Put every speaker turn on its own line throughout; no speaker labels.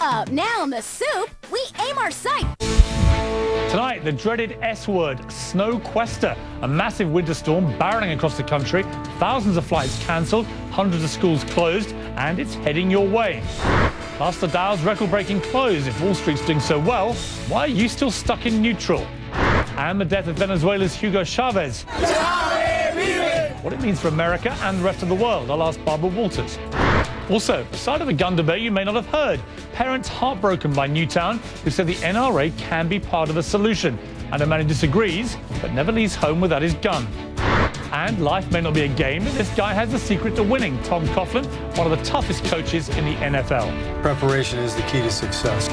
Up now in the soup, we aim our sight.
Tonight, the dreaded S word, Snowquester, a massive winter storm barreling across the country, thousands of flights cancelled, hundreds of schools closed, and it's heading your way. Plus, the Dow's record-breaking close. If Wall Street's doing so well, why are you still stuck in neutral? And the death of Venezuela's Hugo Chavez. What it means for America and the rest of the world. I'll ask Barbara Walters. Also, a side of a gun debate you may not have heard. Parents heartbroken by Newtown, who said the NRA can be part of the solution. And a man who disagrees, but never leaves home without his gun. And life may not be a game, but this guy has the secret to winning. Tom Coughlin, one of the toughest coaches in the NFL.
Preparation is the key to success.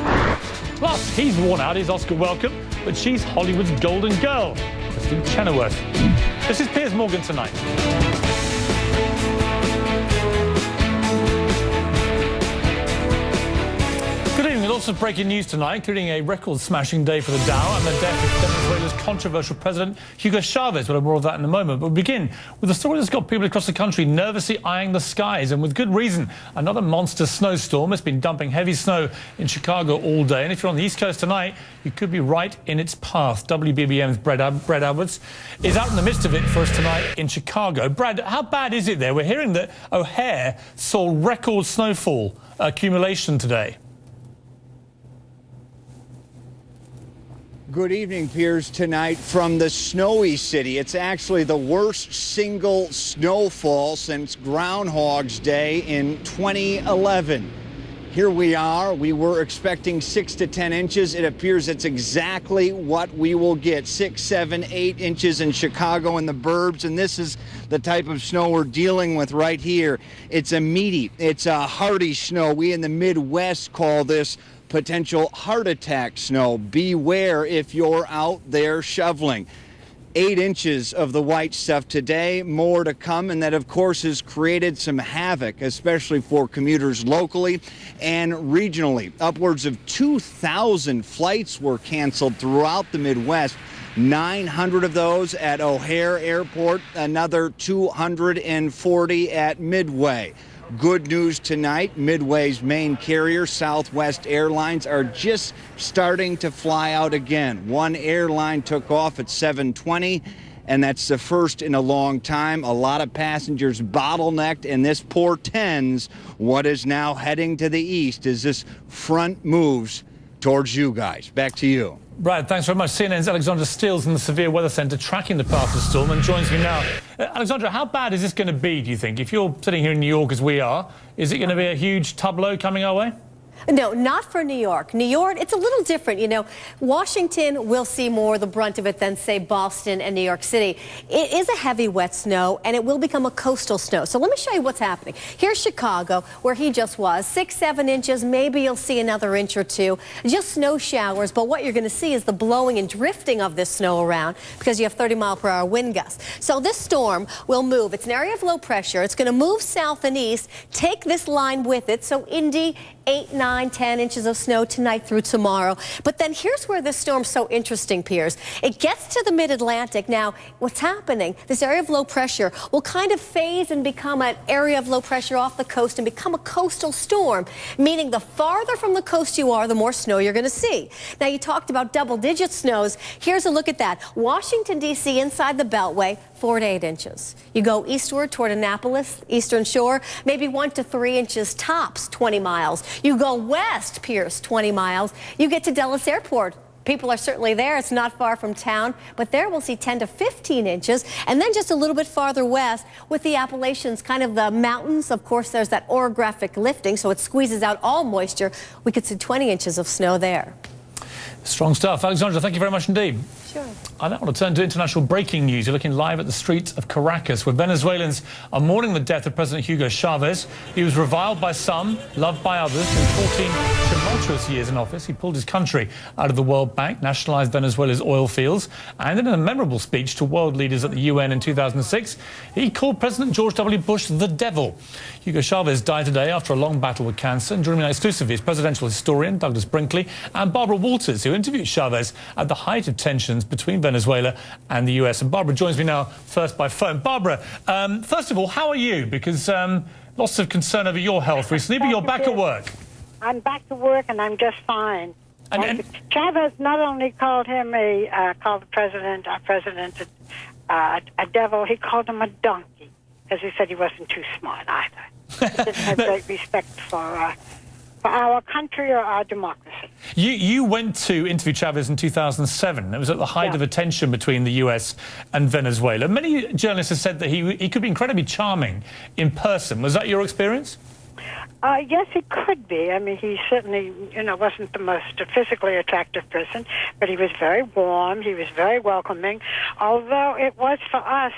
Plus, he's worn out his Oscar welcome, but she's Hollywood's golden girl, Christine Chenoweth. This is Piers Morgan Tonight. Good evening. Lots of breaking news tonight, including a record-smashing day for the Dow and the death of Venezuela's controversial president, Hugo Chavez. We'll have more of that in a moment. But we begin with a story that's got people across the country nervously eyeing the skies, and with good reason. Another monster snowstorm has been dumping heavy snow in Chicago all day. And if you're on the East Coast tonight, you could be right in its path. WBBM's Brad Edwards is out in the midst of it for us tonight in Chicago. Brad, how bad is it there? We're hearing that O'Hare saw record snowfall accumulation today.
Good evening, Piers. Tonight from the snowy city. It's actually the worst single snowfall since Groundhog's Day in 2011. Here we are. We were expecting 6 to 10 inches. It appears it's exactly what we will get. 6, 7, 8 inches in Chicago and the burbs. And this is the type of snow we're dealing with right here. It's a meaty, it's a hearty snow. We in the Midwest call this potential heart attack snow. Beware if you're out there shoveling. 8 inches of the white stuff today, more to come, and that of course has created some havoc, especially for commuters locally and regionally. Upwards of 2,000 flights were canceled throughout the Midwest. 900 of those at O'Hare Airport, another 240 at Midway. Good news tonight, Midway's main carrier, Southwest Airlines, are just starting to fly out again. One airline took off at 7:20, and that's the first in a long time. A lot of passengers bottlenecked, and this portends what is now heading to the east as this front moves towards you guys. Back to you.
Brad, thanks very much. CNN's Alexandra Steele's in the Severe Weather Centre tracking the path of the storm and joins me now. Alexandra, how bad is this going to be, do you think? If you're sitting here in New York as we are, is it going to be a huge tubload coming our way?
No, not for New York. New York, it's a little different. You know, Washington will see more of the brunt of it than, say, Boston and New York City. It is a heavy, wet snow, and it will become a coastal snow. So let me show you what's happening. Here's Chicago, where he just was. 6, 7 inches. Maybe you'll see another inch or two. Just snow showers, but what you're going to see is the blowing and drifting of this snow around because you have 30-mile-per-hour wind gusts. So this storm will move. It's an area of low pressure. It's going to move south and east, take this line with it. So Indy, 8, 9, 10 inches of snow tonight through tomorrow. But then here's where this storm's so interesting, Piers. It gets to the mid-Atlantic. Now, what's happening, this area of low pressure will kind of phase and become an area of low pressure off the coast and become a coastal storm, meaning the farther from the coast you are, the more snow you're going to see. Now, you talked about double-digit snows. Here's a look at that. Washington, D.C., inside the Beltway, 4 to 8 inches. You go eastward toward Annapolis, Eastern Shore, maybe 1 to 3 inches tops, 20 miles. You go west, Piers, 20 miles. You get to Dulles Airport. People are certainly there. It's not far from town, but there we'll see 10 to 15 inches. And then just a little bit farther west with the Appalachians, kind of the mountains. Of course, there's that orographic lifting, so it squeezes out all moisture. We could see 20 inches of snow there.
Strong stuff. Alexandra, thank you very much indeed.
Sure.
I now want to turn to international breaking news. You're looking live at the streets of Caracas, where Venezuelans are mourning the death of President Hugo Chavez. He was reviled by some, loved by others. In 14 tumultuous years in office, he pulled his country out of the World Bank, nationalized Venezuela's oil fields, and in a memorable speech to world leaders at the UN in 2006, he called President George W. Bush the devil. Hugo Chavez died today after a long battle with cancer. And joining me now exclusively is presidential historian Douglas Brinkley and Barbara Walters, who interviewed Chavez at the height of tensions between Venezuela and the US. And Barbara joins me now first by phone. Barbara, first of all, how are you? Because lots of concern over your health recently, but you're back at work.
I'm back to work, and I'm just fine.
And
Chavez not only called him called the president, our president, a devil, he called him a donkey, because he said he wasn't too smart either. He didn't have great respect for our country or our democracy.
You went to interview Chavez in 2007. It was at the height of attention between the US and Venezuela. Many journalists have said that he could be incredibly charming in person. Was that your experience?
Yes, he could be. I mean, he certainly, wasn't the most physically attractive person, but he was very warm. He was very welcoming. Although it was for us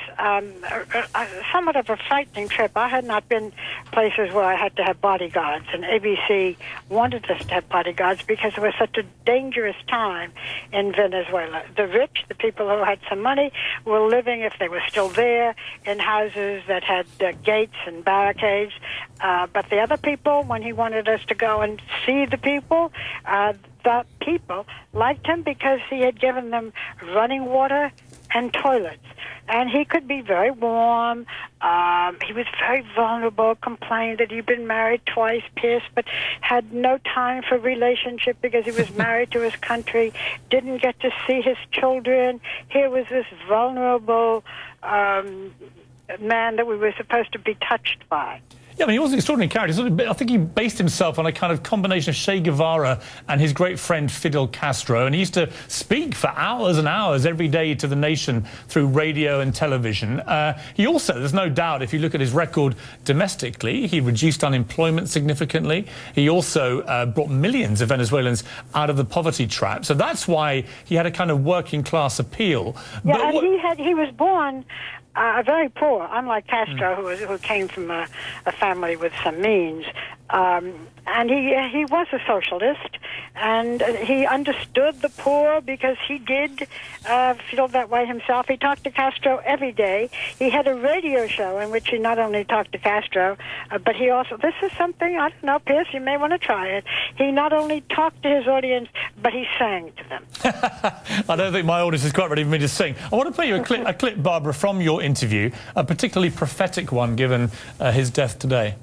somewhat of a frightening trip. I had not been places where I had to have bodyguards, and ABC wanted us to have bodyguards because it was such a dangerous time in Venezuela. The rich, the people who had some money, were living, if they were still there, in houses that had gates and barricades. But the other people, when he wanted us to go and see the people liked him because he had given them running water and toilets. And he could be very warm. He was very vulnerable, complained that he'd been married twice, Piers, but had no time for relationship because he was married to his country, didn't get to see his children. Here was this vulnerable man that we were supposed to be touched by.
Yeah, I mean, he was an extraordinary character. I think he based himself on a kind of combination of Che Guevara and his great friend Fidel Castro. And he used to speak for hours and hours every day to the nation through radio and television. He also, there's no doubt, if you look at his record domestically, he reduced unemployment significantly. He also brought millions of Venezuelans out of the poverty trap. So that's why he had a kind of working class appeal.
Yeah, but and he was born very poor, unlike Castro, who came from a family with some means. And he was a socialist, and he understood the poor because he did feel that way himself. He talked to Castro every day. He had a radio show in which he not only talked to Castro, but he also, this is something, I don't know, Piers, you may want to try it. He not only talked to his audience, but he sang to them.
I don't think my audience is quite ready for me to sing. I want to play you a clip, Barbara, from your interview, a particularly prophetic one given his death today.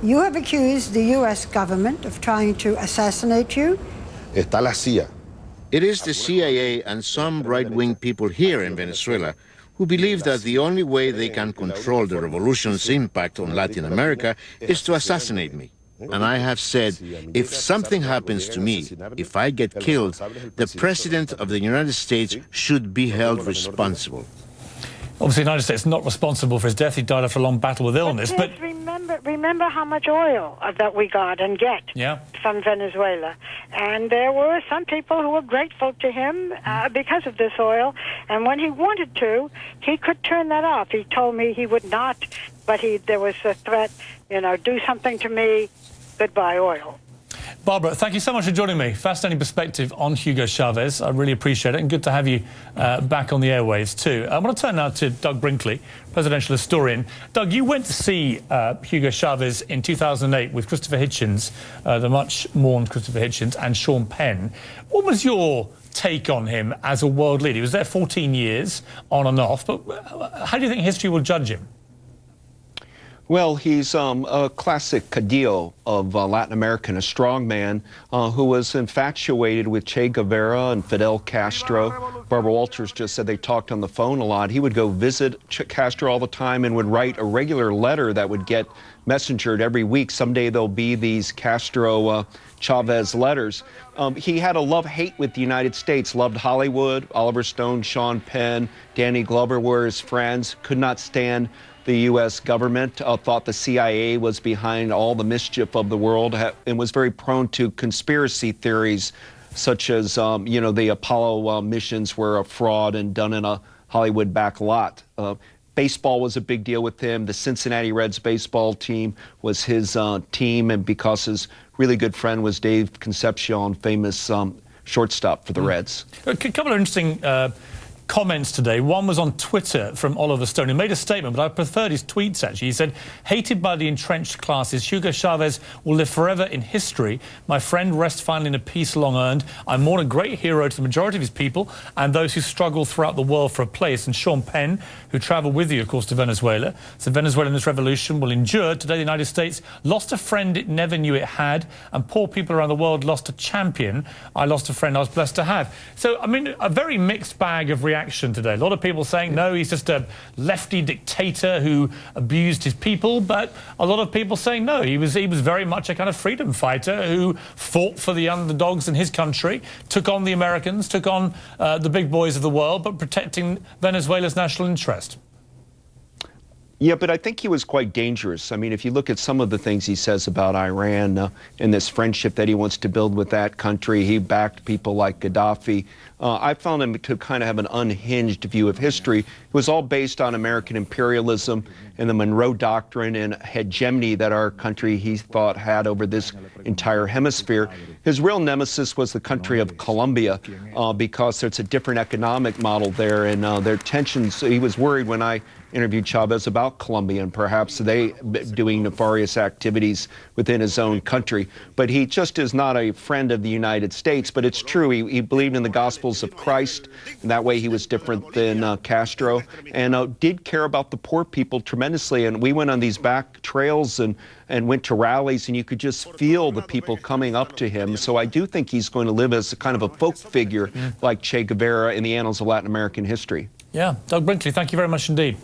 You have accused the U.S. government of trying to assassinate you.
Está la CIA. It is the CIA and some right-wing people here in Venezuela who believe that the only way they can control the revolution's impact on Latin America is to assassinate me. And I have said, if something happens to me, if I get killed, the President of the United States should be held responsible.
Obviously, the United States is not responsible for his death. He died after a long battle with illness.
But remember how much oil that we got and get from Venezuela. And there were some people who were grateful to him because of this oil. And when he wanted to, he could turn that off. He told me he would not, but there was a threat, do something to me, goodbye oil.
Barbara, thank you so much for joining me. Fascinating perspective on Hugo Chavez. I really appreciate it, and good to have you back on the airwaves too. I want to turn now to Doug Brinkley, presidential historian. Doug, you went to see Hugo Chavez in 2008 with Christopher Hitchens, the much-mourned Christopher Hitchens, and Sean Penn. What was your take on him as a world leader? He was there 14 years, on and off, but how do you think history will judge him?
Well, he's a classic Cadillo of Latin American, a strong man who was infatuated with Che Guevara and Fidel Castro. Barbara Walters just said they talked on the phone a lot. He would go visit Castro all the time and would write a regular letter that would get messengered every week. Someday there'll be these Castro-Chavez letters. He had a love-hate with the United States, loved Hollywood. Oliver Stone, Sean Penn, Danny Glover were his friends, could not stand the U.S. government, thought the CIA was behind all the mischief of the world, and was very prone to conspiracy theories, such as, the Apollo missions were a fraud and done in a Hollywood back lot. Baseball was a big deal with him. The Cincinnati Reds baseball team was his team, and because his really good friend was Dave Concepcion, famous shortstop for the Reds.
A couple of interesting comments today. One was on Twitter from Oliver Stone, who made a statement, but I preferred his tweets, actually. He said, hated by the entrenched classes, Hugo Chavez will live forever in history. My friend rests finally in a peace long earned. I'm more a great hero to the majority of his people and those who struggle throughout the world for a place. And Sean Penn, who travelled with you, of course, to Venezuela, said Venezuela in this revolution will endure. Today, the United States lost a friend it never knew it had, and poor people around the world lost a champion. I lost a friend I was blessed to have. So, I mean, a very mixed bag of reaction today. A lot of people saying, no, he's just a lefty dictator who abused his people, but a lot of people saying, no, he was very much a kind of freedom fighter who fought for the underdogs in his country, took on the Americans, took on the big boys of the world, but protecting Venezuela's national interest.
Yeah, but I think he was quite dangerous. I mean, if you look at some of the things he says about Iran and this friendship that he wants to build with that country, he backed people like Gaddafi. I found him to kind of have an unhinged view of history. It was all based on American imperialism and the Monroe Doctrine and hegemony that our country, he thought, had over this entire hemisphere. His real nemesis was the country of Colombia because it's a different economic model there, and their tensions. He was worried when I interviewed Chavez about Colombia and perhaps they doing nefarious activities within his own country. But he just is not a friend of the United States. But it's true, he believed in the Gospels of Christ, and that way he was different than Castro, and did care about the poor people tremendously. And we went on these back trails and went to rallies, and you could just feel the people coming up to him. So I do think he's going to live as a kind of a folk figure like Che Guevara in the annals of Latin American history.
Yeah, Doug Brinkley, thank you very much indeed.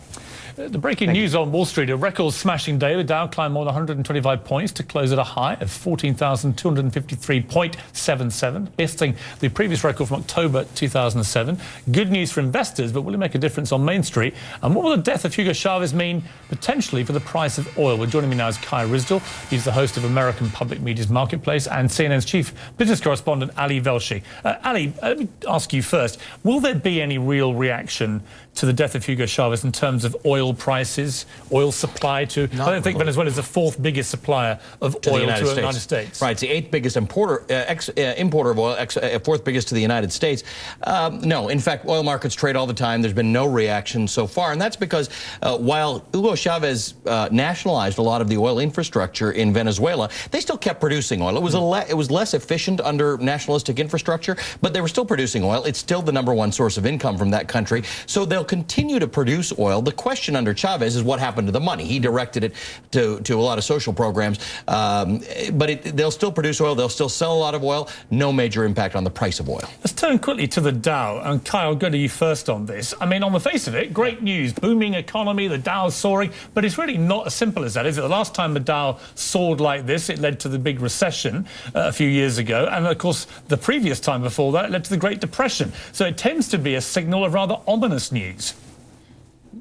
The breaking news on Wall Street, a record-smashing day. The Dow climbed more than 125 points to close at a high of 14,253.77, besting the previous record from October 2007. Good news for investors, but will it make a difference on Main Street? And what will the death of Hugo Chavez mean potentially for the price of oil? Well, joining me now is Kai Rizdal. He's the host of American Public Media's Marketplace, and CNN's chief business correspondent, Ali Velshi. Ali, let me ask you first, will there be any real reaction to the death of Hugo Chavez in terms of oil prices, oil supply to... I don't think Venezuela is the fourth biggest supplier of oil to the United States.
Right, it's the eighth biggest importer of oil, fourth biggest to the United States. No, in fact, oil markets trade all the time. There's been no reaction so far, and that's because while Hugo Chavez nationalized a lot of the oil infrastructure in Venezuela, they still kept producing oil. It was less efficient under nationalistic infrastructure, but they were still producing oil. It's still the #1 source of income from that country, so they'll continue to produce oil. The question under Chavez is what happened to the money. He directed it to a lot of social programs, but they'll still produce oil. They'll still sell a lot of oil. No major impact on the price of oil.
Let's turn quickly to the Dow. And Kyle, I'll go to you first on this. I mean, on the face of it, great news. Booming economy, the Dow's soaring, but it's really not as simple as that, is it? The last time the Dow soared like this, it led to the big recession a few years ago. And, of course, the previous time before that, it led to the Great Depression. So it tends to be a signal of rather ominous news.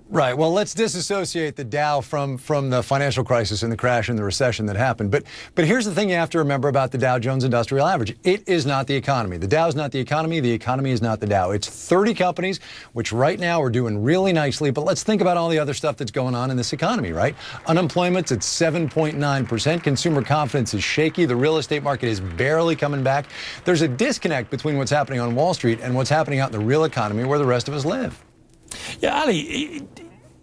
Right. Well, let's disassociate the Dow from the financial crisis and the crash and the recession that happened. But here's the thing you have to remember about the Dow Jones Industrial Average. It is not the economy. The Dow is not the economy. The economy is not the Dow. It's 30 companies, which right now are doing really nicely. But let's think about all the other stuff that's going on in this economy, right? Unemployment's at 7.9%. Consumer confidence is shaky. The real estate market is barely coming back. There's a disconnect between what's happening on Wall Street and what's happening out in the real economy where the rest of us live.
Yeah, Ali,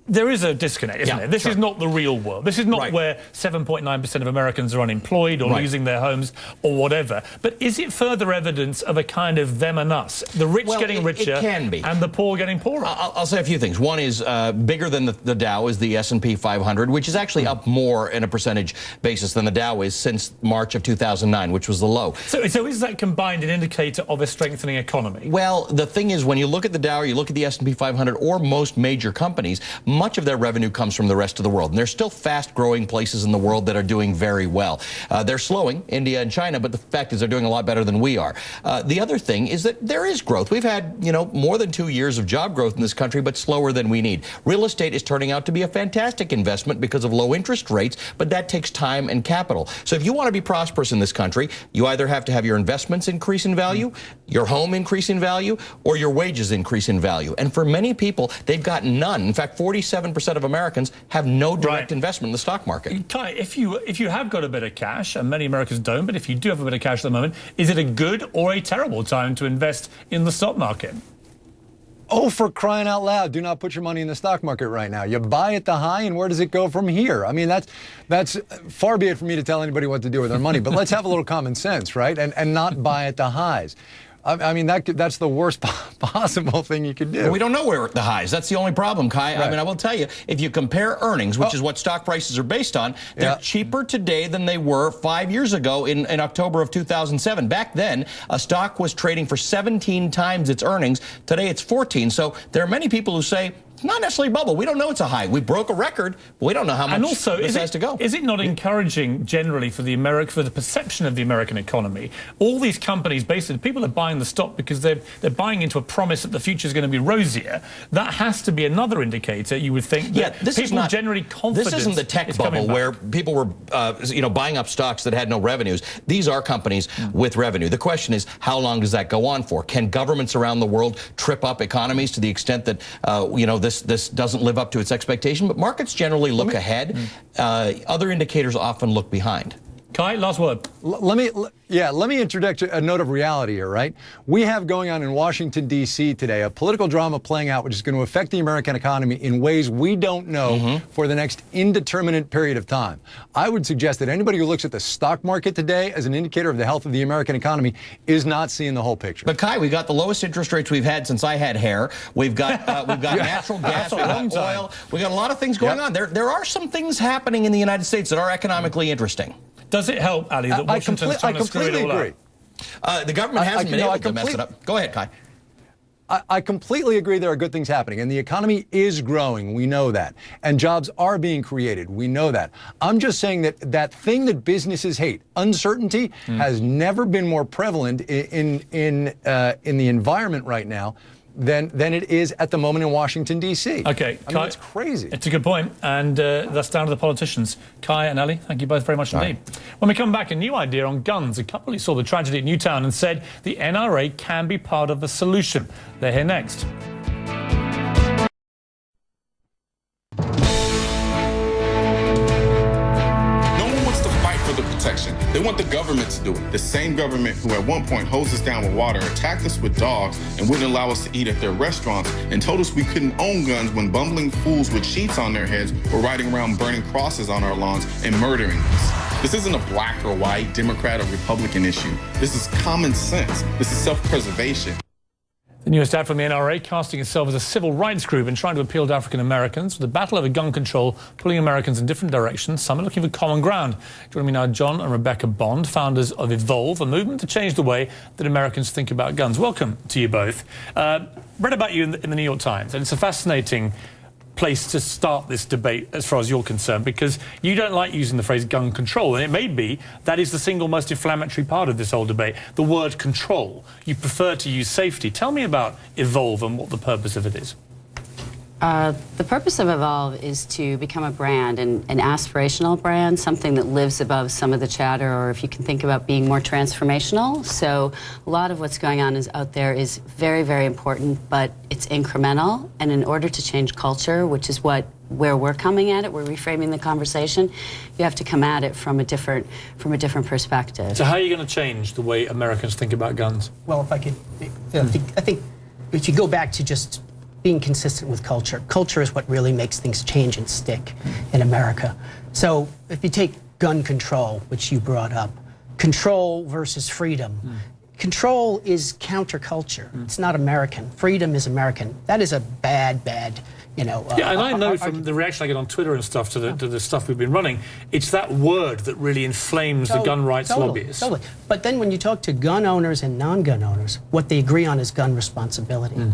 there is a disconnect, isn't there? This is not the real world. This is not where 7.9% of Americans are unemployed or losing their homes or whatever. But is it further evidence of a kind of them and us? The rich getting richer
it can be.
And the poor getting poorer?
I'll say a few things. One is bigger than the Dow is the S&P 500, which is actually up more in a percentage basis than the Dow is since March of 2009, which was the low.
So is that combined an indicator of a strengthening economy?
Well, the thing is, when you look at the Dow, or you look at the S&P 500, or most major companies, much of their revenue comes from the rest of the world. And there's still fast-growing places in the world that are doing very well. They're slowing, India and China, but the fact is they're doing a lot better than we are. The other thing is that there is growth. We've had, more than 2 years of job growth in this country, but slower than we need. Real estate is turning out to be a fantastic investment because of low interest rates, but that takes time and capital. So if you want to be prosperous in this country, you either have to have your investments increase in value, your home increase in value, or your wages increase in value. And for many people, they've got none. In fact, 47% of Americans have no direct investment in the stock market.
Kai, if you have got a bit of cash, and many Americans don't, but if you do have a bit of cash at the moment, is it a good or a terrible time to invest in the stock market?
Oh, for crying out loud, do not put your money in the stock market right now. You buy at the high, and where does it go from here? I mean, that's far be it for me to tell anybody what to do with their money, but let's have a little common sense, right? And not buy at the highs. I mean, that's the worst possible thing you could do.
Well, we don't know where the highs. That's the only problem, Kai.
Right.
I mean, I will tell you, if you compare earnings, which is what stock prices are based on, they're cheaper today than they were 5 years ago in October of 2007. Back then, a stock was trading for 17 times its earnings. Today, it's 14. So there are many people who say, it's not necessarily a bubble. We don't know it's a high. We broke a record, but we don't know how much this has to go.
Is it not encouraging generally for the perception of the American economy? All these companies, basically, people are buying the stock because they're buying into a promise that the future is going to be rosier. That has to be another indicator, you would think. That
this
people
is not
generally confident.
This isn't the tech bubble where people were, buying up stocks that had no revenues. These are companies with revenue. The question is, how long does that go on for? Can governments around the world trip up economies to the extent that, this doesn't live up to its expectation? But markets generally look ahead. Other indicators often look behind.
Kai, last word.
Let me interject a note of reality here, right? We have going on in Washington, D.C. today a political drama playing out which is going to affect the American economy in ways we don't know for the next indeterminate period of time. I would suggest that anybody who looks at the stock market today as an indicator of the health of the American economy is not seeing the whole picture.
But Kai, we got the lowest interest rates we've had since I had hair. We've got natural gas, we've got oil. We got a lot of things going on. There are some things happening in the United States that are economically interesting.
Does it help, Ali, that Washington's trying to screw it all up?
The government hasn't been able to mess it up. Go ahead, Kai.
I completely agree there are good things happening, and the economy is growing. We know that. And jobs are being created. We know that. I'm just saying that thing that businesses hate, uncertainty, has never been more prevalent in the environment right now than it is at the moment in Washington, D.C.
Okay,
I mean, it's crazy.
It's a good point, and that's down to the politicians. Kai and Ali, thank you both very much indeed. When we come back, a new idea on guns. A couple who saw the tragedy at Newtown and said the NRA can be part of the solution. They're here next.
They want the government to do it. The same government who at one point hosed us down with water, attacked us with dogs, and wouldn't allow us to eat at their restaurants, and told us we couldn't own guns when bumbling fools with sheets on their heads were riding around burning crosses on our lawns and murdering us. This isn't a black or white, Democrat or Republican issue. This is common sense. This is self-preservation.
The newest ad from the NRA, casting itself as a civil rights group and trying to appeal to African Americans. The battle over gun control pulling Americans in different directions. Some are looking for common ground. Joining me now, John and Rebecca Bond, founders of Evolve, a movement to change the way that Americans think about guns. Welcome to you both. Read about you in the New York Times, and it's a fascinating place to start this debate as far as you're concerned, because you don't like using the phrase gun control, and it may be that is the single most inflammatory part of this whole debate, the word control. You prefer to use safety. Tell me about Evolve and what the purpose of it is.
The purpose of Evolve is to become a brand, an aspirational brand, something that lives above some of the chatter, or if you can think about being more transformational. So a lot of what's going on out there is very, very important, but it's incremental. And in order to change culture, which is where we're coming at it, we're reframing the conversation, you have to come at it from a different perspective.
So how are you going to change the way Americans think about guns?
Well, if I could, I think if you go back to just being consistent with culture. Culture is what really makes things change and stick in America. So if you take gun control, which you brought up, control versus freedom. Control is counterculture. It's not American. Freedom is American. That is a bad, you know.
Yeah, and I know from the reaction I get on Twitter and stuff to the stuff we've been running, it's that word that really inflames the gun rights lobbyists.
Totally. But then when you talk to gun owners and non-gun owners, what they agree on is gun responsibility,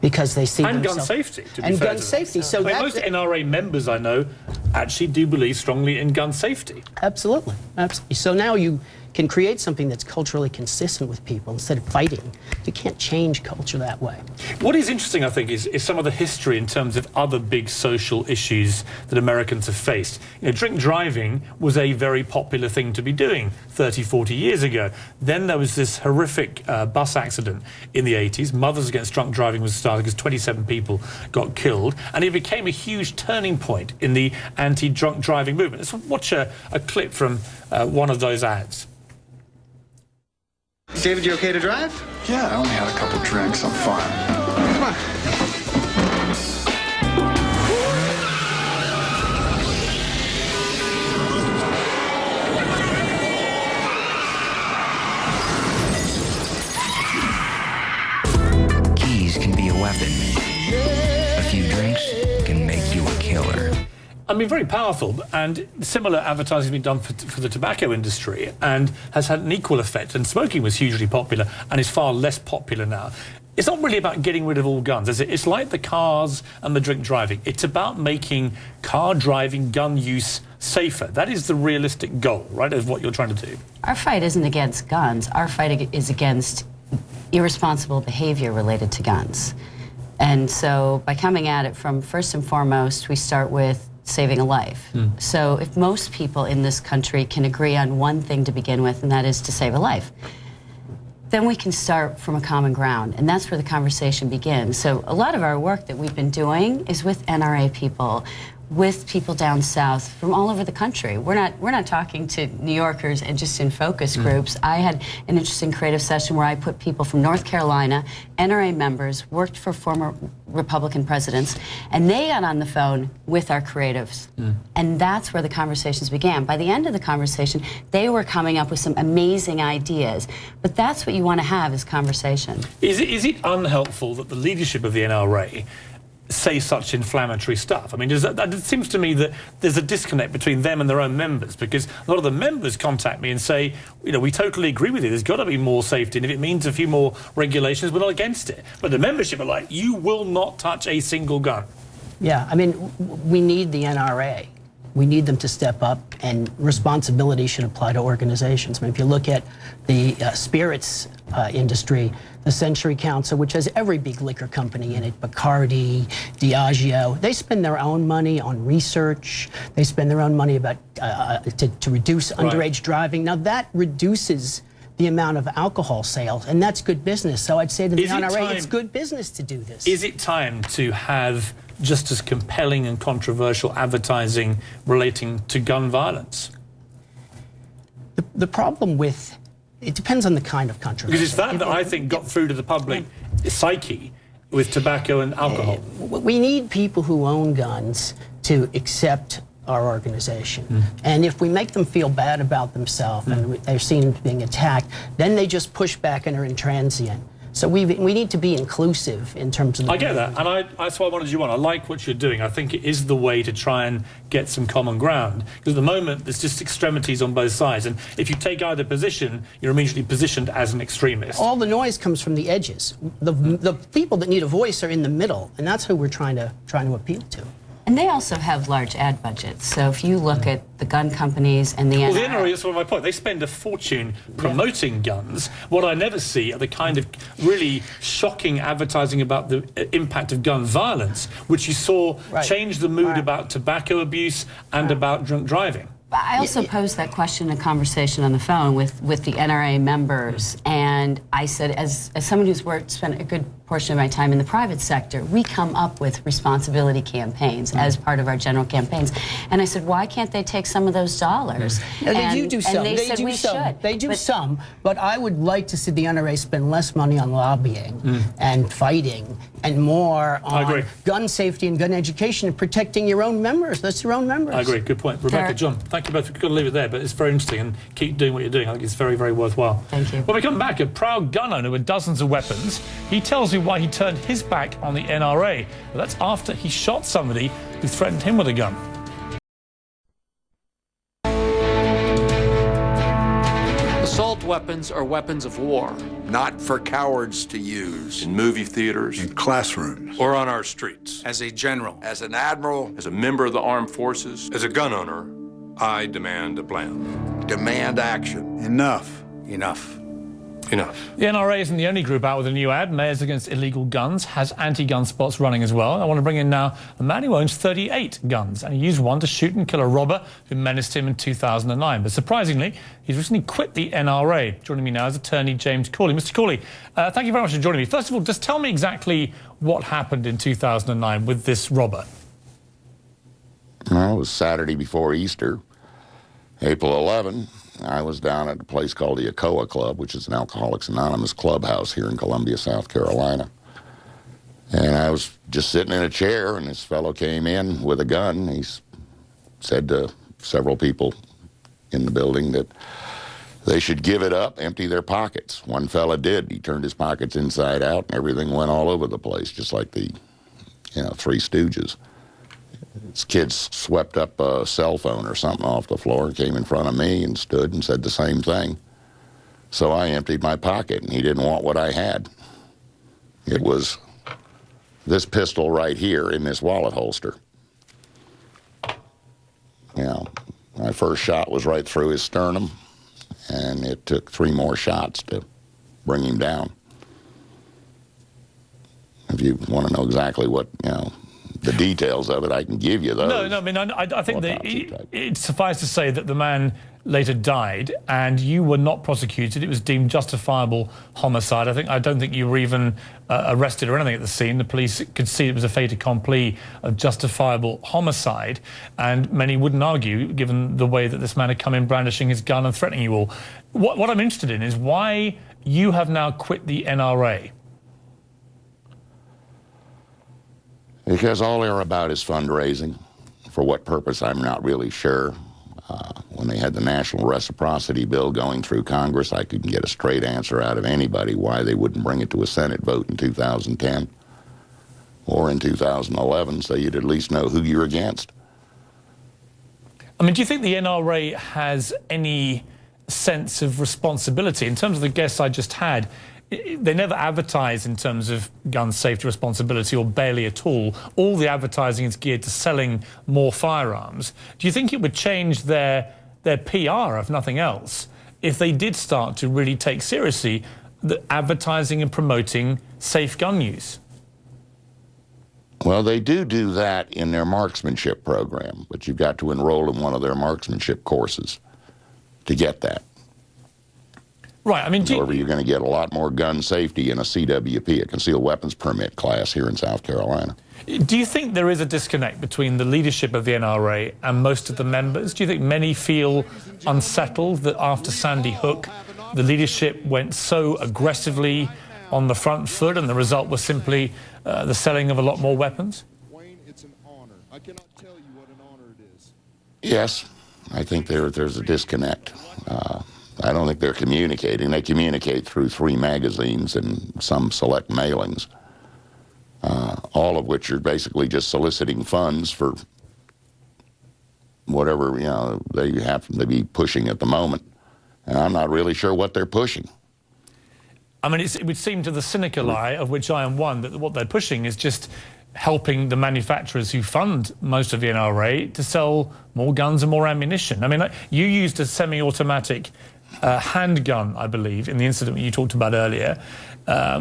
because they see
and gun safety. To be
and
fair
gun
to
safety.
Them.
So
most NRA members I know actually do believe strongly in gun safety.
Absolutely, absolutely. So now you can create something that's culturally consistent with people instead of fighting. You can't change culture that way.
What is interesting, I think, is some of the history in terms of other big social issues that Americans have faced. You know, drink driving was a very popular thing to be doing 30, 40 years ago. Then there was this horrific bus accident in the 80s. Mothers Against Drunk Driving was started because 27 people got killed. And it became a huge turning point in the anti-drunk driving movement. Let's watch a clip from one of those ads.
David, you okay to drive?
Yeah, I only had a couple drinks. I'm fine.
Come on.
I mean, very powerful, and similar advertising has been done for the tobacco industry and has had an equal effect. And smoking was hugely popular and is far less popular now. It's not really about getting rid of all guns, is it? It's like the cars and the drink driving. It's about making car driving, gun use safer. That is the realistic goal, right, of what you're trying to do.
Our fight isn't against guns. Our fight is against irresponsible behavior related to guns. And so by coming at it from, first and foremost, we start with saving a life. So if most people in this country can agree on one thing to begin with, and that is to save a life, then we can start from a common ground, and that's where the conversation begins. So a lot of our work that we've been doing is with NRA people, with people down south from all over the country. We're not talking to New Yorkers and just in focus groups. I had an interesting creative session where I put people from North Carolina, NRA members, worked for former Republican presidents, and they got on the phone with our creatives. And that's where the conversations began. By the end of the conversation, they were coming up with some amazing ideas. But that's what you want to have, is conversation.
Is it unhelpful that the leadership of the NRA say such inflammatory stuff? I mean, it seems to me that there's a disconnect between them and their own members, because a lot of the members contact me and say, you know, we totally agree with you, there's got to be more safety, and if it means a few more regulations, we're not against it. But the membership are like, you will not touch a single gun.
Yeah, I mean, we need the NRA. We need them to step up, and responsibility should apply to organizations. I mean, if you look at the spirits industry, the Century Council, which has every big liquor company in it, Bacardi, Diageo, they spend their own money on research. They spend their own money about to reduce underage driving. Now, that reduces the amount of alcohol sales, and that's good business. So I'd say to the NRA, it's good business to do this.
Is it time to have just as compelling and controversial advertising relating to gun violence?
The problem with it depends on the kind of controversy.
Because it's that I think got through to the public psyche with tobacco and alcohol.
We need people who own guns to accept our organization. And if we make them feel bad about themselves and they're seen being attacked, then they just push back and are intransient. So we need to be inclusive in terms of...
I get that, and that's why I wanted you on. I like what you're doing. I think it is the way to try and get some common ground. Because at the moment, there's just extremities on both sides. And if you take either position, you're immediately positioned as an extremist.
All the noise comes from the edges. The people that need a voice are in the middle, and that's who we're trying to appeal to.
And they also have large ad budgets. So if you look at the gun companies and the NRA...
Well, the NRA, that's one of my point. They spend a fortune promoting guns. What I never see are the kind of really shocking advertising about the impact of gun violence, which you saw change the mood about tobacco abuse and about drunk driving.
I also posed that question in a conversation on the phone with the NRA members, and I said, as someone who's spent a good portion of my time in the private sector, we come up with responsibility campaigns as part of our general campaigns. And I said, why can't they take some of those dollars?
No, they do some.
And they said we should.
They do some, but I would like to see the NRA spend less money on lobbying and fighting and more on gun safety and gun education and protecting your own members. That's your own members.
I agree. Good point. Rebecca, John, thank you both. We've got to leave it there, but it's very interesting, and keep doing what you're doing. I think it's very, very worthwhile.
Thank you.
When we come back, a proud gun owner with dozens of weapons, he tells me why he turned his back on the NRA. But that's after he shot somebody who threatened him with a gun.
Assault weapons are weapons of war.
Not for cowards to use.
In movie theaters.
In classrooms.
Or on our streets.
As a general. As an admiral.
As a member of the armed forces. As a gun owner, I demand a plan.
Demand action.
Enough.
Enough.
Enough.
The NRA isn't the only group out with a new ad. Mayors Against Illegal Guns has anti-gun spots running as well. I want to bring in now a man who owns 38 guns, and he used one to shoot and kill a robber who menaced him in 2009. But surprisingly, he's recently quit the NRA. Joining me now is attorney James Cooley. Mr. Cooley, thank you very much for joining me. First of all, just tell me exactly what happened in 2009 with this robber.
Well, it was Saturday before Easter, April 11. I was down at a place called the Acoa Club, which is an Alcoholics Anonymous clubhouse here in Columbia, South Carolina. And I was just sitting in a chair, and this fellow came in with a gun. He said to several people in the building that they should give it up, empty their pockets. One fella did. He turned his pockets inside out, and everything went all over the place, just like the, Three Stooges. This kid swept up a cell phone or something off the floor, came in front of me and stood and said the same thing. So I emptied my pocket, and he didn't want what I had. It was this pistol right here in this wallet holster. You know, my first shot was right through his sternum, and it took 3 more shots to bring him down. If you want to know exactly what, you know, the details of it, I can give you those.
No, I mean, I think that it's suffice to say that the man later died, and you were not prosecuted. It was deemed justifiable homicide. I don't think you were even arrested or anything at the scene. The police could see it was a fait accompli of justifiable homicide, and many wouldn't argue, given the way that this man had come in brandishing his gun and threatening you all. What I'm interested in is why you have now quit the NRA.
Because all they're about is fundraising. For what purpose, I'm not really sure. When they had the national reciprocity bill going through Congress, I couldn't get a straight answer out of anybody why they wouldn't bring it to a Senate vote in 2010 or in 2011, so you'd at least know who you're against.
I mean, do you think the NRA has any sense of responsibility? In terms of the guests I just had, they never advertise in terms of gun safety responsibility, or barely at all. All the advertising is geared to selling more firearms. Do you think it would change their PR, if nothing else, if they did start to really take seriously the advertising and promoting safe gun use?
Well, they do that in their marksmanship program, but you've got to enroll in one of their marksmanship courses to get that.
Right, I mean,
however, you're going to get a lot more gun safety in a CWP, a concealed weapons permit class here in South Carolina.
Do you think there is a disconnect between the leadership of the NRA and most of the members? Do you think many feel unsettled that after Sandy Hook, the leadership went so aggressively on the front foot and the result was simply the selling of a lot more weapons?
Wayne, it's an honor. I cannot tell you what an honor it is.
Yes, I think there's a disconnect. I don't think they're communicating. They communicate through 3 magazines and some select mailings, all of which are basically just soliciting funds for whatever, you know, they happen to be pushing at the moment. And I'm not really sure what they're pushing.
I mean, it would seem to the cynical eye, of which I am one, that what they're pushing is just helping the manufacturers who fund most of the NRA to sell more guns and more ammunition. I mean, you used a semi-automatic handgun, I believe, in the incident you talked about earlier.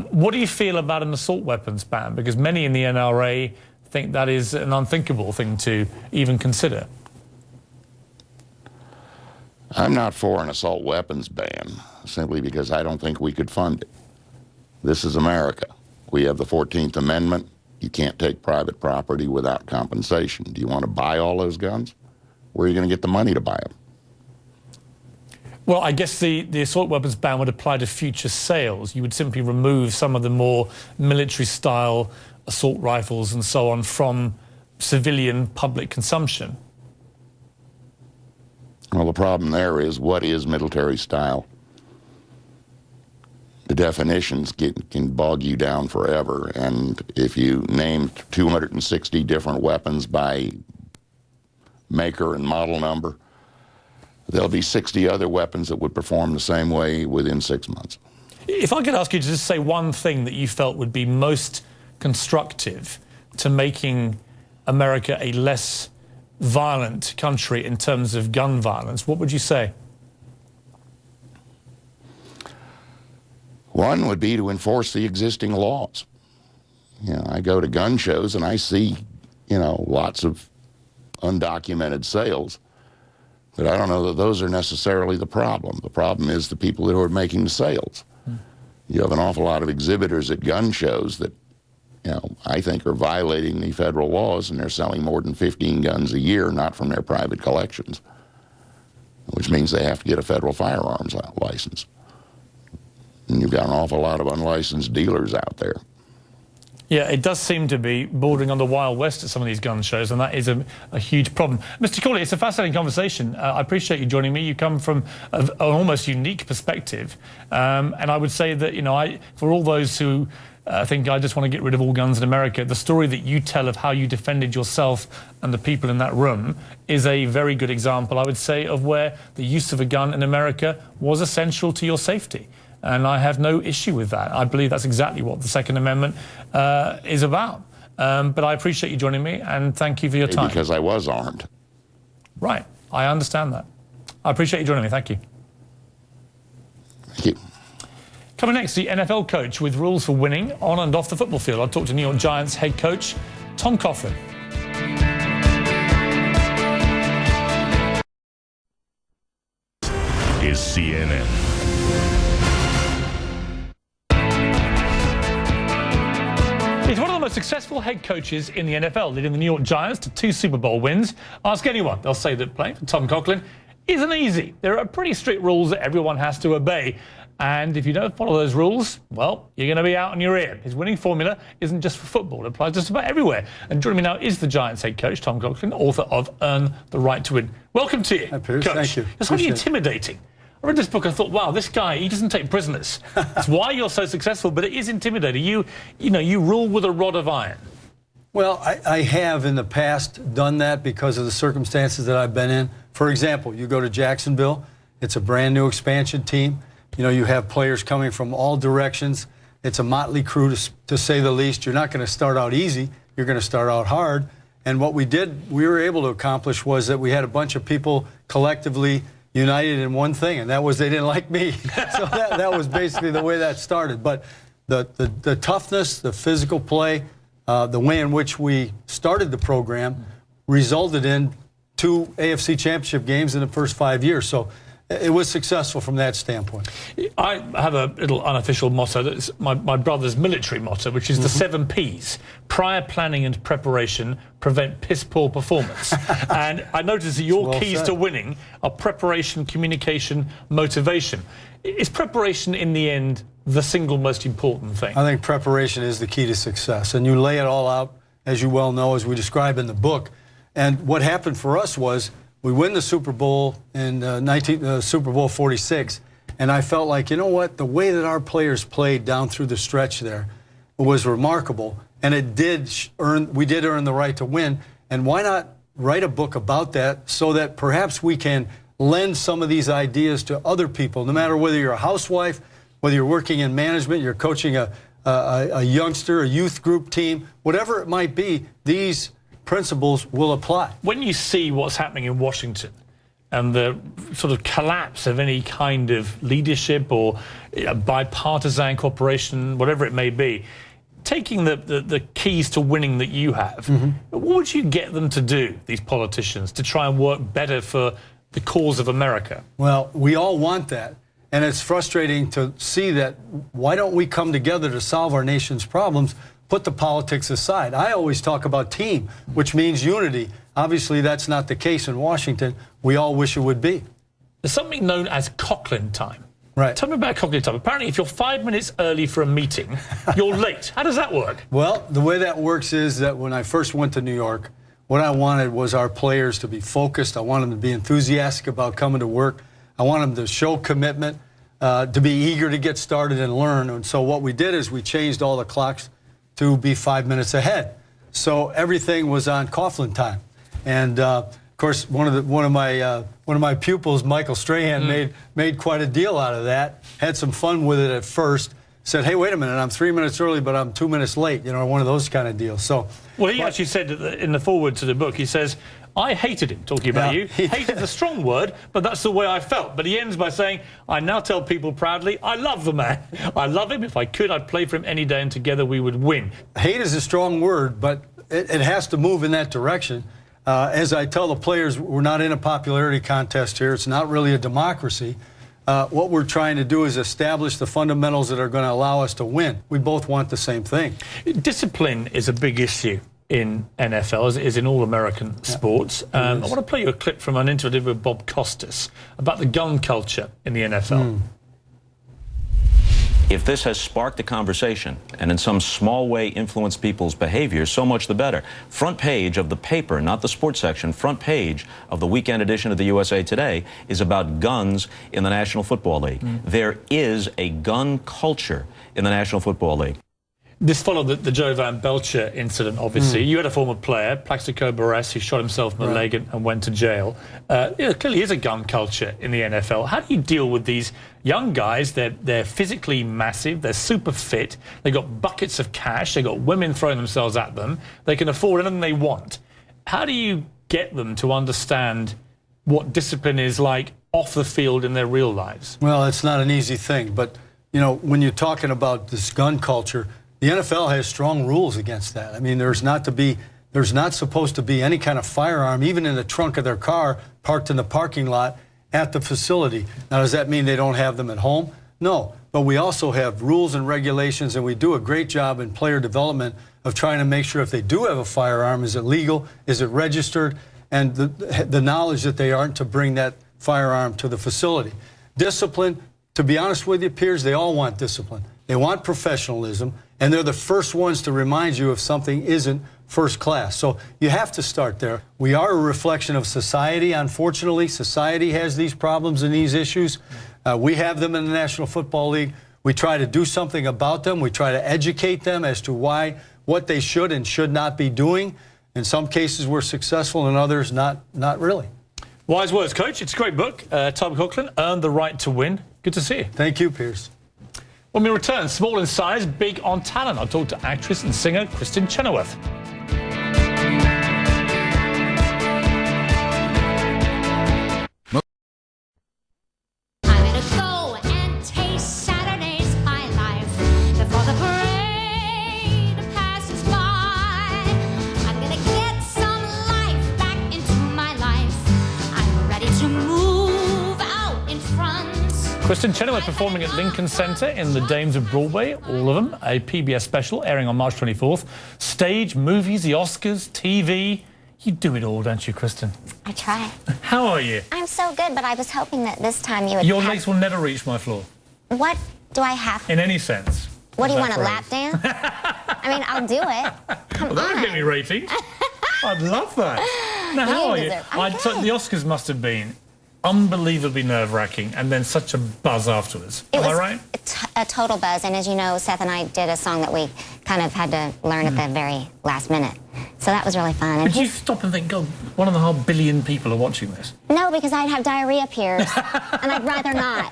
What do you feel about an assault weapons ban? Because many in the NRA think that is an unthinkable thing to even consider.
I'm not for an assault weapons ban, simply because I don't think we could fund it. This is America. We have the 14th Amendment. You can't take private property without compensation. Do you want to buy all those guns? Where are you going to get the money to buy them?
Well, I guess the assault weapons ban would apply to future sales. You would simply remove some of the more military-style assault rifles and so on from civilian public consumption.
Well, the problem there is, what is military style? The definitions can bog you down forever, and if you name 260 different weapons by maker and model number, there'll be 60 other weapons that would perform the same way within 6 months.
If I could ask you to just say one thing that you felt would be most constructive to making America a less violent country in terms of gun violence, what would you say?
One would be to enforce the existing laws. You know, I go to gun shows and I see, you know, lots of undocumented sales, but I don't know that those are necessarily the problem. The problem is the people who are making the sales. You have an awful lot of exhibitors at gun shows that, you know, I think are violating the federal laws, and they're selling more than 15 guns a year, not from their private collections, which means they have to get a federal firearms license. And you've got an awful lot of unlicensed dealers out there.
Yeah, it does seem to be bordering on the Wild West at some of these gun shows, and that is a huge problem. Mr. Corley, it's a fascinating conversation. I appreciate you joining me. You come from an almost unique perspective, and I would say that, you know, for all those who think I just want to get rid of all guns in America. The story that you tell of how you defended yourself and the people in that room is a very good example, I would say, of where the use of a gun in America was essential to your safety. And I have no issue with that. I believe that's exactly what the Second Amendment is about. But I appreciate you joining me, and thank you for your time.
Because I was armed.
Right. I understand that. I appreciate you joining me. Thank you.
Thank you.
Coming next, the NFL coach with rules for winning on and off the football field. I'll talk to New York Giants head coach Tom Coughlin.
Is CNN.
He's one of the most successful head coaches in the NFL, leading the New York Giants to 2 Super Bowl wins. Ask anyone, they'll say that playing for Tom Coughlin isn't easy. There are pretty strict rules that everyone has to obey. And if you don't follow those rules, well, you're going to be out on your ear. His winning formula isn't just for football. It applies just about everywhere. And joining me now is the Giants head coach, Tom Coughlin, author of Earn the Right to Win. Welcome to you,
Hi, Piers.
Coach.
Thank you.
It's really intimidating. I read this book, I thought, wow, this guy, he doesn't take prisoners. It's why you're so successful, but it is intimidating. You rule with a rod of iron.
Well, I have in the past done that because of the circumstances that I've been in. For example, you go to Jacksonville, it's a brand new expansion team. You have players coming from all directions. It's a motley crew, to say the least. You're not going to start out easy. You're going to start out hard. And what we were able to accomplish was that we had a bunch of people collectively united in one thing, and that was they didn't like me. So that was basically the way that started. But the toughness, the physical play, the way in which we started the program resulted in 2 AFC Championship games in the first 5 years. So it was successful from that standpoint.
I have a little unofficial motto that's my brother's military motto, which is the 7 Ps. Prior planning and preparation prevent piss-poor performance. And I noticed that your keys to winning are preparation, communication, motivation. Is preparation, in the end, the single most important thing?
I think preparation is the key to success. And you lay it all out, as you well know, as we describe in the book. And what happened for us was we win the Super Bowl in Super Bowl 46, and I felt like, you know what, the way that our players played down through the stretch there was remarkable, and we did earn the right to win. And why not write a book about that so that perhaps we can lend some of these ideas to other people, no matter whether you're a housewife, whether you're working in management, you're coaching a youngster, a youth group team, whatever it might be, these principles will apply.
When you see what's happening in Washington and the sort of collapse of any kind of leadership or bipartisan cooperation, whatever it may be, taking the keys to winning that you have, what would you get them to do, these politicians, to try and work better for the cause of America?
Well, we all want that. And it's frustrating to see that why don't we come together to solve our nation's problems? Put the politics aside. I always talk about team, which means unity. Obviously, that's not the case in Washington. We all wish it would be.
There's something known as Coughlin time.
Right.
Tell me about Coughlin time. Apparently, if you're 5 minutes early for a meeting, you're late. How does that work?
Well, the way that works is that when I first went to New York, what I wanted was our players to be focused. I wanted them to be enthusiastic about coming to work. I wanted them to show commitment, to be eager to get started and learn. And so what we did is we changed all the clocks to be 5 minutes ahead, so everything was on Coughlin time. And of course, one of my pupils, Michael Strahan, made quite a deal out of that. Had some fun with it at first. Said, "Hey, wait a minute! I'm 3 minutes early, but I'm 2 minutes late." One of those kind of deals. So,
well, he actually said in the foreword to the book, he says, I hated him, talking about you. Hate is a strong word, but that's the way I felt. But he ends by saying, I now tell people proudly, I love the man. I love him. If I could, I'd play for him any day, and together we would win.
Hate is a strong word, but it has to move in that direction. As I tell the players, we're not in a popularity contest here. It's not really a democracy. What we're trying to do is establish the fundamentals that are going to allow us to win. We both want the same thing.
Discipline is a big issue in NFL, as it is in all American sports. I want to play you a clip from an interview with Bob Costas about the gun culture in the NFL.
If this has sparked a conversation and in some small way influenced people's behavior, so much the better. Front page of the paper, not the sports section, front page of the weekend edition of the USA Today is about guns in the National Football League. There is a gun culture in the National Football League.
This followed the Joe Van Belcher incident, obviously. You had a former player, Plaxico Burress, who shot himself in the leg and went to jail. Clearly is a gun culture in the NFL. How do you deal with these young guys? They're physically massive, they're super fit, they've got buckets of cash, they've got women throwing themselves at them, they can afford anything they want. How do you get them to understand what discipline is like off the field in their real lives?
Well, it's not an easy thing, but, you know, when you're talking about this gun culture, the NFL has strong rules against that. I mean, there's not supposed to be any kind of firearm, even in the trunk of their car, parked in the parking lot at the facility. Now, does that mean they don't have them at home? No, but we also have rules and regulations, and we do a great job in player development of trying to make sure if they do have a firearm, is it legal, is it registered, and the knowledge that they aren't to bring that firearm to the facility. Discipline, to be honest with you, Piers, they all want discipline. They want professionalism, and they're the first ones to remind you if something isn't first class. So you have to start there. We are a reflection of society. Unfortunately, society has these problems and these issues. We have them in the National Football League. We try to do something about them. We try to educate them as to what they should and should not be doing. In some cases, we're successful, in others, not really.
Wise words, Coach. It's a great book. Tom Coughlin, Earned the Right to Win. Good to see you.
Thank you, Piers.
When we return, small in size, big on talent. I'll talk to actress and singer Kristen Chenoweth. Kristen Chenoweth performing at Lincoln Center in The Dames of Broadway, all of them, a PBS special airing on March 24th. Stage, movies, the Oscars, TV. You do it all, don't you, Kristen?
I try.
How are you?
I'm so good, but I was hoping that this time you would...
Your legs will never reach my floor.
What do I have?
In any sense.
What do you want, a lap dance? I mean, I'll do it. Come on.
That would get me ratings. I'd love that. Now, how are you? The Oscars must have been unbelievably nerve-wracking, and then such a buzz afterwards. Am I right?
A total buzz, and as you know, Seth and I did a song that we kind of had to learn at the very last minute. So that was really fun.
Did you stop and think, God, 1.5 billion people are watching this?
No, because I'd have diarrhea, Piers, and I'd rather not.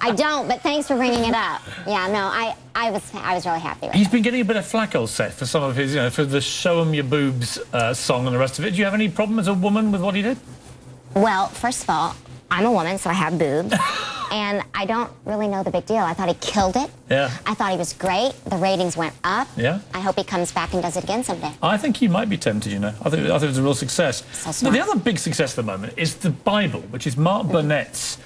I don't, but thanks for bringing it up. Yeah, no, I was really happy with it.
He's been getting a bit of flack, old Seth, for some of his, you know, for the Show 'em Your Boobs song and the rest of it. Do you have any problem as a woman with what he did?
Well, first of all, I'm a woman, so I have boobs, and I don't really know the big deal. I thought he killed it.
Yeah.
I thought he was great. The ratings went up.
Yeah.
I hope he comes back and does it again someday.
I think you might be tempted, you know. I think it was a real success.
So smart.
Now, the other big success at the moment is the Bible, which is Mark Burnett's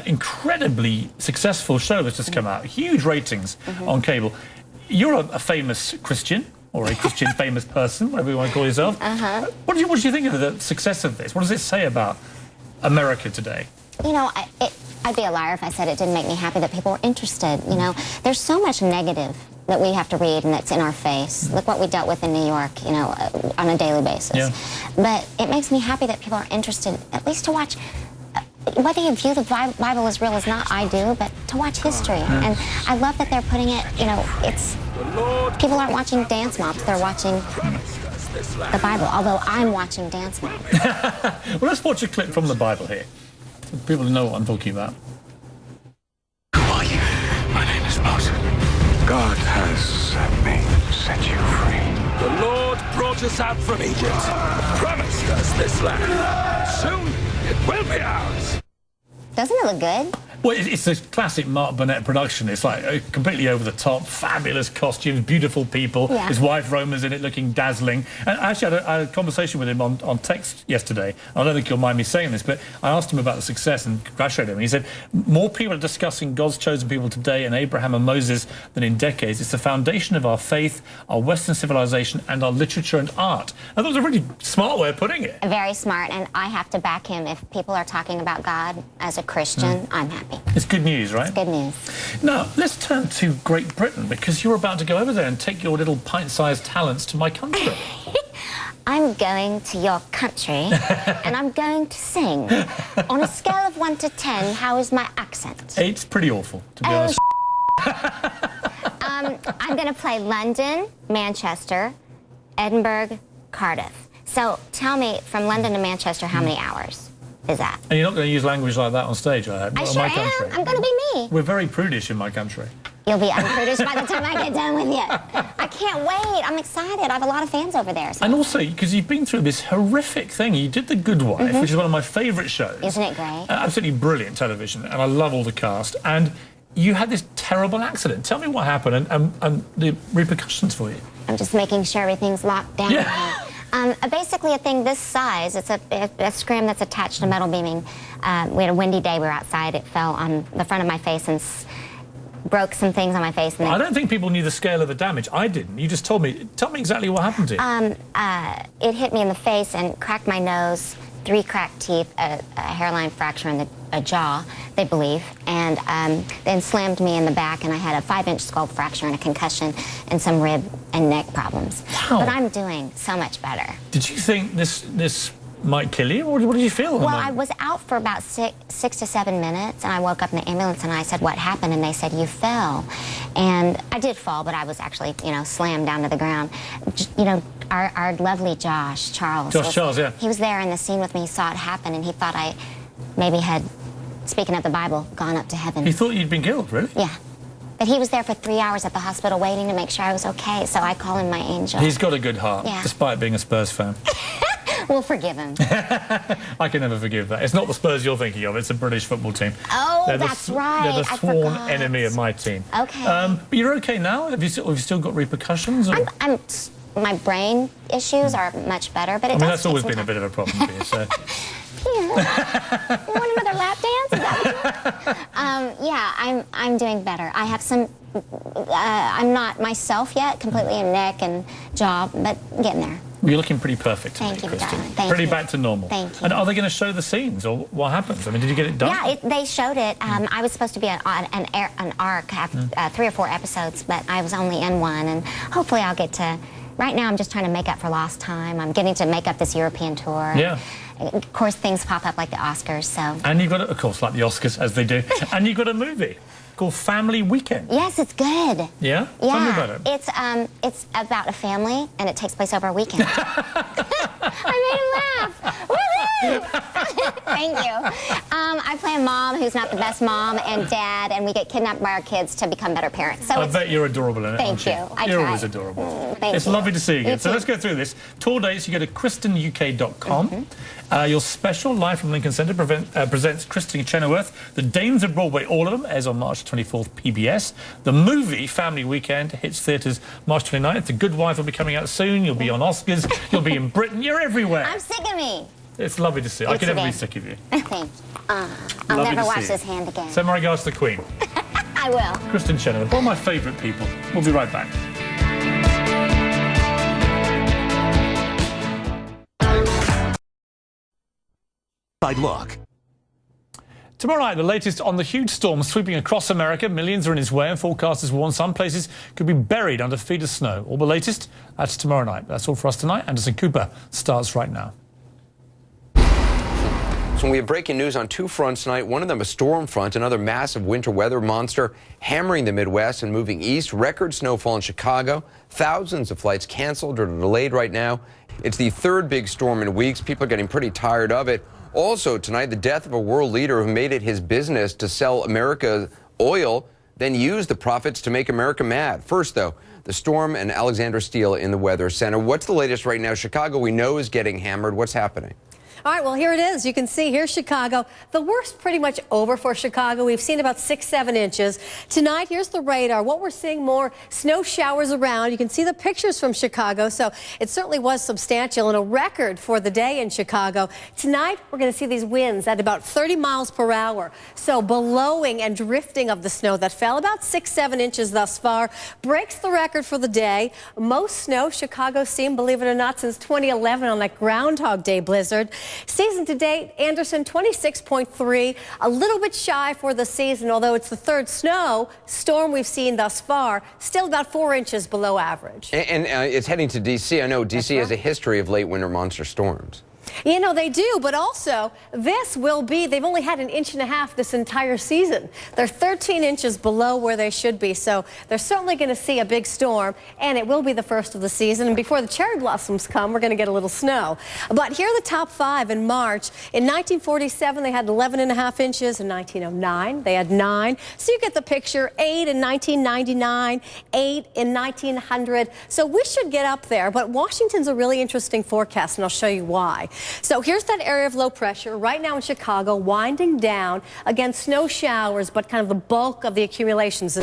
incredibly successful show that's just come out. Huge ratings on cable. You're a famous Christian, or a Christian famous person, whatever you want to call yourself. What do you think of the success of this? What does it say about America today?
You know, I'd be a liar if I said it didn't make me happy that people were interested. You know, there's so much negative that we have to read and that's in our face. Look what we dealt with in New York, you know, on a daily basis.
Yeah.
But it makes me happy that people are interested, at least to watch. Whether you view the Bible as real as not, I do, but to watch history. And I love that they're putting it, you know, people aren't watching Dance Moms, they're watching the Bible, although I'm watching Dance Moms.
Well, let's watch a clip from the Bible here. So people know what I'm talking about.
Who are you? My name is Moses. God has sent me to set you free. The Lord brought us out from Egypt, promised us this land. Soon it will be ours.
Doesn't it look good?
Well, it's a classic Mark Burnett production. It's like completely over the top, fabulous costumes, beautiful people.
Yeah.
His wife Roma's in it, looking dazzling. And actually, I had a conversation with him on text yesterday. I don't think you'll mind me saying this, but I asked him about the success and congratulated him. And he said, more people are discussing God's chosen people today and Abraham and Moses than in decades. It's the foundation of our faith, our Western civilization, and our literature and art. I thought it was a really smart way of putting it.
Very smart, and I have to back him. If people are talking about God as a Christian, I'm happy.
It's good news, right?
It's good news.
Now, let's turn to Great Britain, because you're about to go over there and take your little pint-sized talents to my country.
I'm going to your country, and I'm going to sing. On a scale of 1 to 10, how is my accent?
It's pretty awful, to be honest.
I'm going to play London, Manchester, Edinburgh, Cardiff. So tell me, from London to Manchester, how many hours is that?
And you're not going to use language like that on stage, I hope.
I
Not in
sure
my
am.
country.
I'm going to be me.
We're very prudish in my country.
You'll be unprudish by the time I get done with you. I can't wait. I'm excited. I have a lot of fans over there. So.
And also, because you've been through this horrific thing. You did The Good Wife, which is one of my favourite shows.
Isn't it great?
Absolutely brilliant television, and I love all the cast. And you had this terrible accident. Tell me what happened and the repercussions for you.
I'm just making sure everything's locked down.
Yeah.
Basically, a thing this size, it's a scrim that's attached to metal beaming. We had a windy day. We were outside. It fell on the front of my face and broke some things on my face. And
I don't think people knew the scale of the damage. I didn't. You just told me. Tell me exactly what happened to you.
It hit me in the face and cracked my nose, 3 cracked teeth, a hairline fracture in the jaw, they believe, and then slammed me in the back, and I had a 5-inch skull fracture and a concussion and some rib and neck problems.
Wow.
But I'm doing so much better.
Did you think this might kill you, or what did you feel?
Well, I was out for about 6 to 7 minutes, and I woke up in the ambulance, and I said, "What happened?" And they said, "You fell." And I did fall, but I was actually, slammed down to the ground. Our lovely Charles.
Charles, yeah.
He was there in the scene with me. He saw it happen, and he thought I maybe had, speaking of the Bible, gone up to heaven.
He thought you'd been killed, really?
Yeah. But he was there for 3 hours at the hospital waiting to make sure I was okay, so I call him my angel.
He's got a good heart,
Yeah.
despite being a Spurs fan.
We'll forgive him.
I can never forgive that. It's not the Spurs you're thinking of, it's a British football team.
Oh, that's right.
They're the
I
sworn
forgot.
enemy of my team.
Okay.
But you're okay now? Have you still got repercussions? Or?
My brain issues are much better, but
I
it
mean,
does
that's always
take
been a
some
bit of a problem for you, so...
You want another lap dance? Is that what yeah, I'm doing better. I have some. I'm not myself yet, completely in neck and jaw, but getting there.
You're looking pretty perfect.
Thank you,
Christine.
darling. Thank
pretty
you.
back to normal.
Thank you.
And are they going to show the scenes, or what happens? I mean, did you get it done?
Yeah, they showed it. I was supposed to be on an arc, have 3 or 4 episodes, but I was only in one, and hopefully I'll get to. Right now, I'm just trying to make up for lost time. I'm getting to make up this European tour.
Yeah.
Of course, things pop up like the Oscars, so.
And you've got, of course, like the Oscars, as they do. And you've got a movie called Family Weekend.
Yes, it's good.
Yeah?
Yeah.
Tell me about it.
It's about a family, and it takes place over a weekend. I made him laugh. Woohoo! Thank you. I play a mom who's not the best mom, and dad, and we get kidnapped by our kids to become better parents. So
I bet you're adorable in it.
Thank you.
You're
try.
always adorable.
Thank
it's
you.
lovely to see you again.
You
So
too.
let's go through this. Tour dates, you go to KristenUK.com. Your special, live from Lincoln Center, presents Kristen Chenoweth. The Dames of Broadway, all of them, airs on March 24th, PBS. The movie, Family Weekend, hits theatres March 29th. The Good Wife will be coming out soon. You'll be on Oscars. You'll be in Britain. You're everywhere.
I'm sick of me.
It's lovely to see you. I
You
can never
too,
be
Dan.
sick of you.
Thank you. I'll
Lovely
never
to
wash
see you.
this hand again.
Send my regards to the Queen.
I will.
Kristen Chenoweth, one of my favourite people. We'll be right back.
Look.
Tomorrow night, the latest on the huge storm sweeping across America. Millions are in its way, and forecasters warn some places could be buried under feet of snow. All the latest, that's tomorrow night. That's all for us tonight. Anderson Cooper starts right now.
So we have breaking news on 2 fronts tonight. One of them a storm front, another massive winter weather monster hammering the Midwest and moving east. Record snowfall in Chicago. Thousands of flights canceled or delayed right now. It's the 3rd big storm in weeks. People are getting pretty tired of it. Also tonight, the death of a world leader who made it his business to sell America oil, then use the profits to make America mad. First, though, the storm and Alexandra Steele in the Weather Center. What's the latest right now? Chicago, we know, is getting hammered. What's happening?
All right, well, here it is. You can see here's Chicago. The worst pretty much over for Chicago. We've seen about 6-7 inches. Tonight, here's the radar. What we're seeing, more snow showers around. You can see the pictures from Chicago. So it certainly was substantial and a record for the day in Chicago. Tonight, we're going to see these winds at about 30 miles per hour. So blowing and drifting of the snow that fell about 6-7 inches thus far breaks the record for the day. Most snow Chicago's seen, believe it or not, since 2011 on that Groundhog Day blizzard. Season to date, Anderson 26.3, a little bit shy for the season, although it's the 3rd snow storm we've seen thus far, still about 4 inches below average.
And it's heading to D.C. I know D.C. has a history of late winter monster storms.
You know, they do, but also this will be, they've only had 1.5 inches this entire season. They're 13 inches below where they should be, so they're certainly going to see a big storm, and it will be the first of the season. And before the cherry blossoms come, we're going to get a little snow. But here are the top 5 in March. In 1947, they had 11.5 inches. In 1909, they had 9. So you get the picture. 8 in 1999, 8 in 1900. So we should get up there, but Washington's a really interesting forecast, and I'll show you why. So here's that area of low pressure right now in Chicago, winding down. Again, snow showers, but kind of the bulk of the accumulations.